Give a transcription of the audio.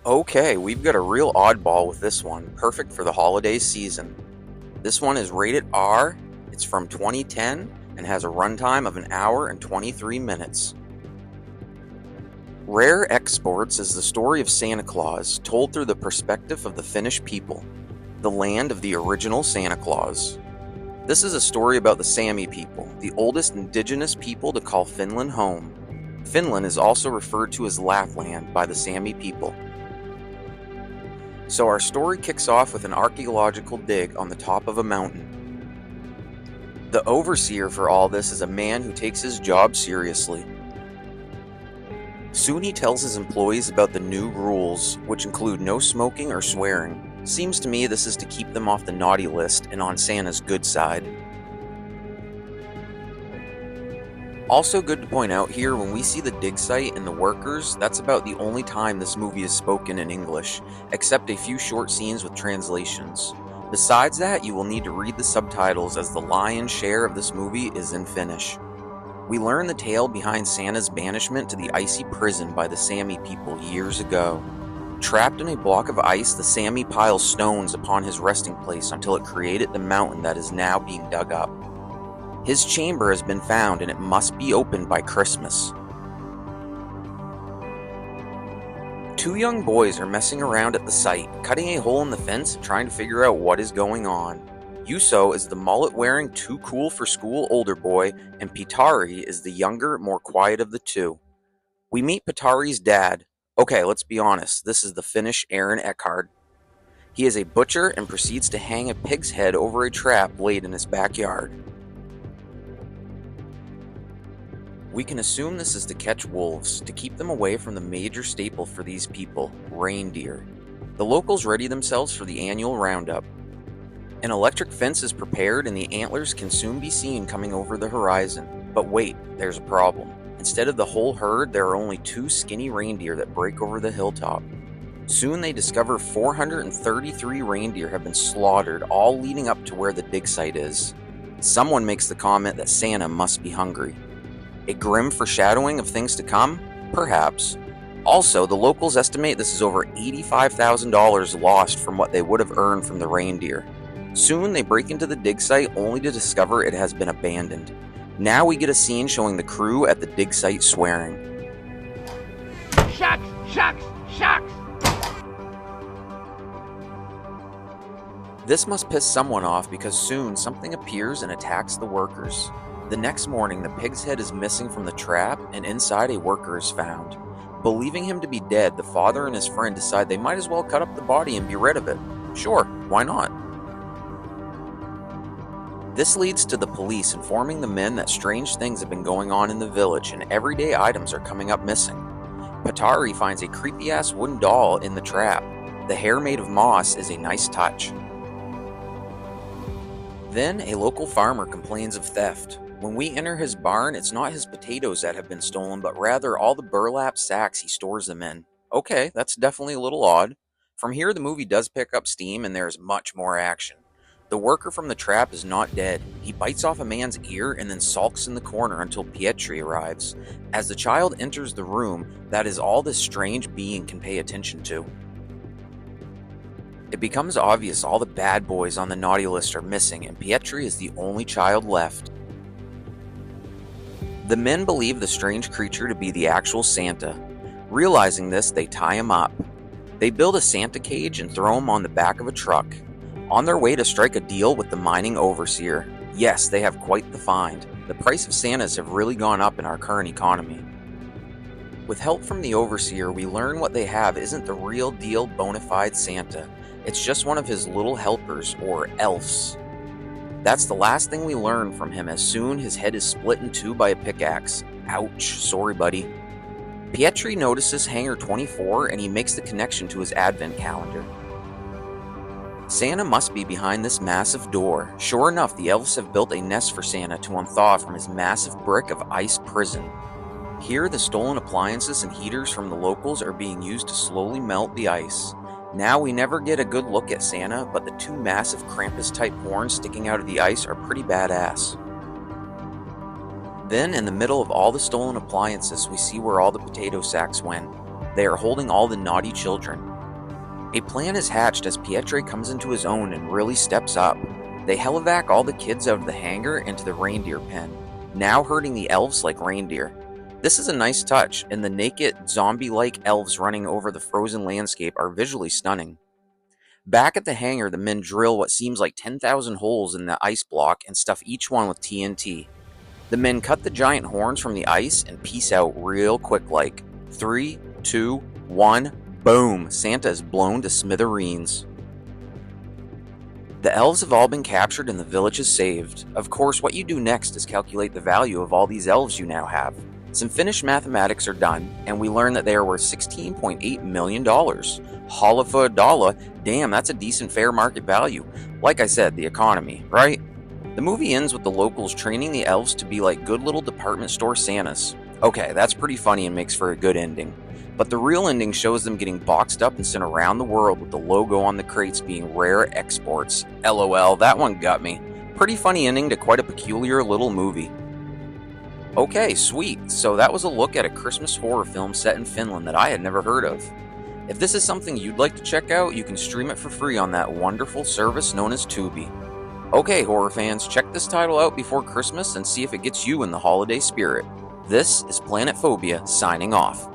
Okay, we've got a real oddball with this one, perfect for the holiday season. This one is rated R, it's from 2010, and has a runtime of an hour and 23 minutes. Rare Exports is the story of Santa Claus, told through the perspective of the Finnish people, the land of the original Santa Claus. This is a story about the Sami people, the oldest indigenous people to call Finland home. Finland is also referred to as Lapland by the Sami people. So our story kicks off with an archaeological dig on the top of a mountain. The overseer for all this is a man who takes his job seriously. Soon he tells his employees about the new rules, which include no smoking or swearing. Seems to me this is to keep them off the naughty list and on Santa's good side. Also good to point out here, when we see the dig site and the workers, that's about the only time this movie is spoken in English, except a few short scenes with translations. Besides that, you will need to read the subtitles as the lion's share of this movie is in Finnish. We learn the tale behind Santa's banishment to the icy prison by the Sami people years ago. Trapped in a block of ice, the Sami pile stones upon his resting place until it created the mountain that is now being dug up. His chamber has been found and it must be opened by Christmas. Two young boys are messing around at the site, cutting a hole in the fence and trying to figure out what is going on. Juuso is the mullet-wearing, too-cool-for-school older boy, and Pitari is the younger, more quiet of the two. We meet Pitari's dad. Okay, let's be honest, this is the Finnish Aaron Eckhart. He is a butcher and proceeds to hang a pig's head over a trap laid in his backyard. We can assume this is to catch wolves, to keep them away from the major staple for these people, reindeer. The locals ready themselves for the annual roundup. An electric fence is prepared and the antlers can soon be seen coming over the horizon. But wait, there's a problem. Instead of the whole herd, there are only two skinny reindeer that break over the hilltop. Soon they discover 433 reindeer have been slaughtered, all leading up to where the dig site is. Someone makes the comment that Santa must be hungry. A grim foreshadowing of things to come? Perhaps. Also, the locals estimate this is over $85,000 lost from what they would have earned from the reindeer. Soon they break into the dig site only to discover it has been abandoned. Now we get a scene showing the crew at the dig site swearing. Shucks! Shucks! Shucks! This must piss someone off because soon something appears and attacks the workers. The next morning, the pig's head is missing from the trap, and inside a worker is found. Believing him to be dead, the father and his friend decide they might as well cut up the body and be rid of it. Sure, why not? This leads to the police informing the men that strange things have been going on in the village and everyday items are coming up missing. Pitari finds a creepy-ass wooden doll in the trap. The hair made of moss is a nice touch. Then a local farmer complains of theft. When we enter his barn, it's not his potatoes that have been stolen, but rather all the burlap sacks he stores them in. Okay, that's definitely a little odd. From here, the movie does pick up steam and there is much more action. The worker from the trap is not dead. He bites off a man's ear and then sulks in the corner until Pietri arrives. As the child enters the room, that is all this strange being can pay attention to. It becomes obvious all the bad boys on the naughty list are missing and Pietri is the only child left. The men believe the strange creature to be the actual Santa. Realizing this, they tie him up. They build a Santa cage and throw him on the back of a truck. On their way to strike a deal with the mining overseer. Yes, they have quite the find. The price of Santas have really gone up in our current economy. With help from the overseer, we learn what they have isn't the real deal bona fide Santa. It's just one of his little helpers, or elves. That's the last thing we learn from him as soon his head is split in two by a pickaxe. Ouch, sorry buddy. Pietri notices Hangar 24 and he makes the connection to his advent calendar. Santa must be behind this massive door. Sure enough, the elves have built a nest for Santa to unthaw from his massive brick of ice prison. Here, the stolen appliances and heaters from the locals are being used to slowly melt the ice. Now we never get a good look at Santa, but the two massive Krampus-type horns sticking out of the ice are pretty badass. Then, in the middle of all the stolen appliances, we see where all the potato sacks went. They are holding all the naughty children. A plan is hatched as Pietre comes into his own and really steps up. They helivac all the kids out of the hangar into the reindeer pen, now herding the elves like reindeer. This is a nice touch, and the naked, zombie-like elves running over the frozen landscape are visually stunning. Back at the hangar, the men drill what seems like 10,000 holes in the ice block and stuff each one with TNT. The men cut the giant horns from the ice and peace out real quick like. 3, 2, 1, boom! Santa is blown to smithereens. The elves have all been captured and the village is saved. Of course, what you do next is calculate the value of all these elves you now have. Some finished mathematics are done, and we learn that they are worth $16.8 million. Holla for a dollar, damn, that's a decent fair market value. Like I said, the economy, right? The movie ends with the locals training the elves to be like good little department store Santas. Okay, that's pretty funny and makes for a good ending. But the real ending shows them getting boxed up and sent around the world with the logo on the crates being rare exports. LOL, that one got me. Pretty funny ending to quite a peculiar little movie. Okay, sweet. So that was a look at a Christmas horror film set in Finland that I had never heard of. If this is something you'd like to check out, you can stream it for free on that wonderful service known as Tubi. Okay, horror fans, check this title out before Christmas and see if it gets you in the holiday spirit. This is Planet Phobia signing off.